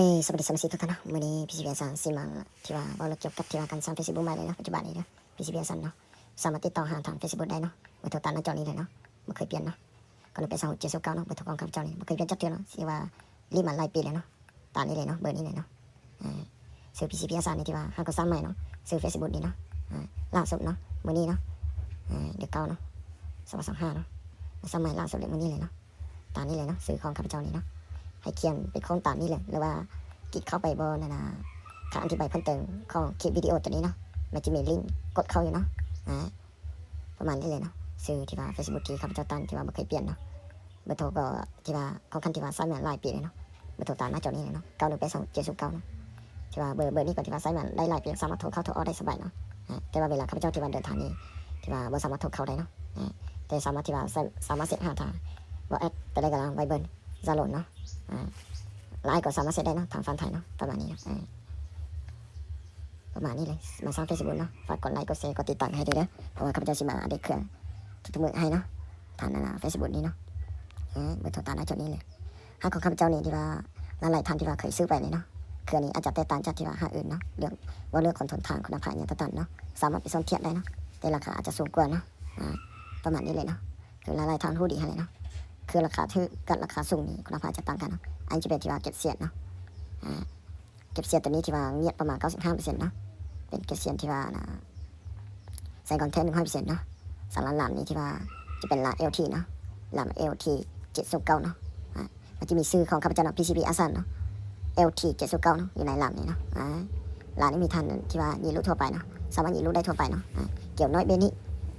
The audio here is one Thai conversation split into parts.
สวัสดีสมาชิกทุกท่านเนาะวันนี้พีซีพีเอสซันสิมาที่ว่าเราเกี่ยวกับที่ว่าการสร้าง Facebook ใหม่เลยเนาะปัจจุบันนี้เนาะพีซีพีเอสซันเนาะสามารถติดต่อหาทาง Facebook ได้เนาะเบอร์โทรตามหน้าจอนี้เลยเนาะไม่เคยเปลี่ยนเนาะก็เลยเป็น2709เนาะเบอร์โทรของข้าพเจ้านี่ไม่เคยเปลี่ยนจักเทื่อเนาะที่ว่ารีบมาหลายปีเลยเนาะตามนี้เลยเนาะเบอร์นี้เลยเนาะซื้อพีซีพีเอสซันนี่ที่ว่าห้างก็สร้างใหม่เนาะซื้อ Facebook นี่เนาะล่าสุดเนาะมื้อนี้เนาะเดือน9เนาะ2025เนาะสร้างใหม่ล่าสุดเลยมื้อนี้เลยเนาะตามนี้เลยเนาะซื้อของข้าพเจ้านี่เนาะให้เขียนเป็นของตามนี้เลยหรือว่ากิ๊กเข้าไปบนนะคำอธิบายเพิ่มเติมของคลิปวิดีโอตัวนี้เนาะมันจะมีลิงก์กดเข้าอยู่เนาะประมาณนี้เลยเนาะซื้อที่ว่า Facebook ที่ข้าพเจ้าตั้งที่ว่าไม่เคยเปลี่ยนเนาะเบอร์โทรก็ที่ว่าของคันที่ว่าใช้มาหลายปีเลยเนาะเบอร์โทรตามหน้าจอนี้เลยเนาะ918279เนาะที่ว่าเบอร์นี้ก็ที่ว่าใช้มาได้หลายปีสามารถโทรเข้าโทรออกได้สบายเนาะแต่ว่าเวลาข้าพเจ้าที่ว่าเดินทางนี้ที่ว่าบ่สามารถโทรเข้าได้เนาะแต่สามารถที่ว่าสามารถเสร็จหาทางว่าแอดแต่ได้กำลังไวเบิร์นซาโลนเนาะไลน์ก็สามารถเสร็จได้เนาะทางฟันไทยเนาะประมาณนี้นะประมาณนี้เลยมาสร้าง Facebook เนาะฝากกดไลค์กดแชร์กดติดตามให้ด้วยนะเพราะว่าข้าพเจ้าสิมาอัปเดตเครื่องทุกๆมื้อให้เนาะทางFacebook นี้เนาะเบอร์โทรตามหน้าจอนี้เลยห้างของข้าพเจ้านี่ที่ว่าหลายๆท่านที่ว่าเคยซื้อไปเลยเนาะเครื่องนี้อาจจะแตกต่างจากที่ว่าห้างอื่นเนาะเรื่องคอนโทรลทางคุณภาพอย่างต่างๆเนาะสามารถไปส่วนเทียบได้เนาะแต่ราคาอาจจะสูงกว่าเนาะประมาณนี้เลยเนาะคือหลายๆท่านรู้ดีให้เลยเนาะคือราคาถือกับราคาสูงนี่คุณภาพจะต่างกันเนาะอันจะเป็นที่ว่าเก็บเสียดเนาะเก็บเสียดตัวนี้ที่ว่าเงียบประมาณ 95% เนาะเป็นเก็บเสียดที่ว่าใส่คอนเทนต์ 100% เนาะสำหรับลำนี้ที่ว่าจะเป็นลำ LT เนาะลำ LT 709เนาะมันจะมีชื่อของข้าพเจ้าเนาะ PCB อาซันเนาะ LT 709เนาะอยู่ในลำนี้เนาะลำนี้มีทันที่ว่ายีรูทั่วไปเนาะสามารถยีรูได้ทั่วไปเนาะเกี่ยวน้อยเบนี่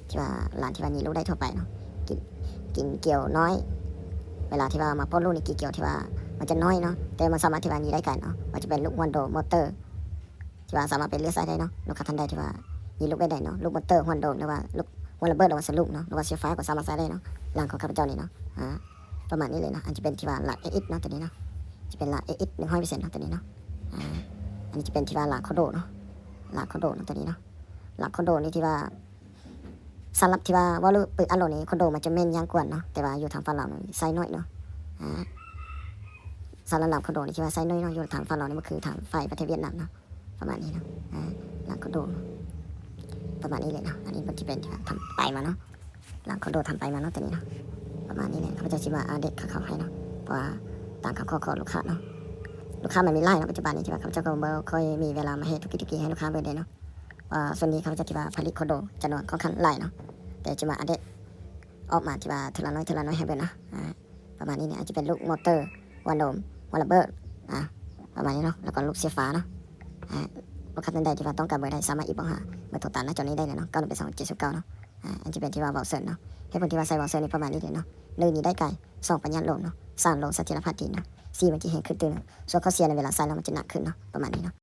ที่ว่าลำที่ว่ายีรูได้ทั่วไปเนาะกินเกี่ยวน้อยเวลาที่ว่ามาพ่นลูกนี่เกี่ยวที่ว่ามันจะน้อยเนาะแต่มันสามารถที่ว่ายีได้กันเนาะมันจะเป็นลูกวันโดมอเตอร์ที่ว่าสามารถเป็นเลือดใส่ได้เนาะลูกค้าท่านใดที่ว่ายีลูกได้เนาะลูกมอเตอร์วันโดหรือว่าลูกวันระเบิดหรือว่าสลุกเนาะหรือว่าเสียไฟก็สามารถใส่ได้เนาะหลังของข้าพเจ้านี่เนาะประมาณนี้เลยนะอันจะเป็นที่ว่าหลัก AX เนาะตัวนี้เนาะจะเป็นหลัก AX 100%เนาะตัวนี้เนาะอันนี้จะเป็นที่ว่าหลักโคโดเนาะหลักโคโดเนาะตัวนี้เนาะหลักโคโดนี่ที่ว่าสำหรับที่ว่าลูกปืนอัลโหลนี้โคโดมันจะแม่นยังกว่าเนาะแต่ว่าอยู่ทางฝั่งเราไซน้อยเนาะสำหรับคอนโดนี่ที่ว่าไซน้อยเนาะอยู่ทางฝั่งเรานี่มันคือทางไฟประเทศเวียดนามเนาะประมาณนี้เนาะหลังคอนโดประมาณนี้เลยเนาะอันนี้มันจะเป็นทำไปมาเนาะหลังคอนโดทำไปมาเนาะตัวนี้เนาะประมาณนี้เลยเขาจะชิมาเด็กเขาให้เนาะเพราะว่าตามคำขอลูกค้าเนาะลูกค้ามันมีไล่เนาะปัจจุบันนี้ที่ว่าเขาจะก็ไม่ค่อยมีเวลามาให้ทุกทีให้ลูกค้าเบิร์ดเลยเนาะส่วนนี้เขาจะที่ว่าผลิตคอนโดจำนวนค่อนข้างไล่เนาะแต่จะมาเด็กออกมาที่ว่าทีละน้อยให้เบิร์ดนะประมาณนี้เนี่ยอาจจะเป็นลูกมอเตอร์วันโดมวันระเบิดประมาณนี้เนาะแล้วก็ลูกเสียฟ้าเนาะลูกค้าท่านใดที่ว่าต้องการเบอร์ใดสามารถอีกบ้างหาเบอร์โทรตามหน้าจอนี้ได้เลยเนาะ918279เนาะอันจะเป็นที่ว่าเบาเซิร์เนาะให้ผลที่ว่าใส่เบาเซิร์นี่ประมาณนี้เลยเนาะ1นี้ได้ไกล2ปัญญาลมเนาะ3ลงเสถียรภาพดีเนาะ4มันจะแห้งขึ้นตึงส่วนข้อเสียในเวลาใส่แล้วมันจะหนักขึ้นเนาะประมาณนี้เนาะ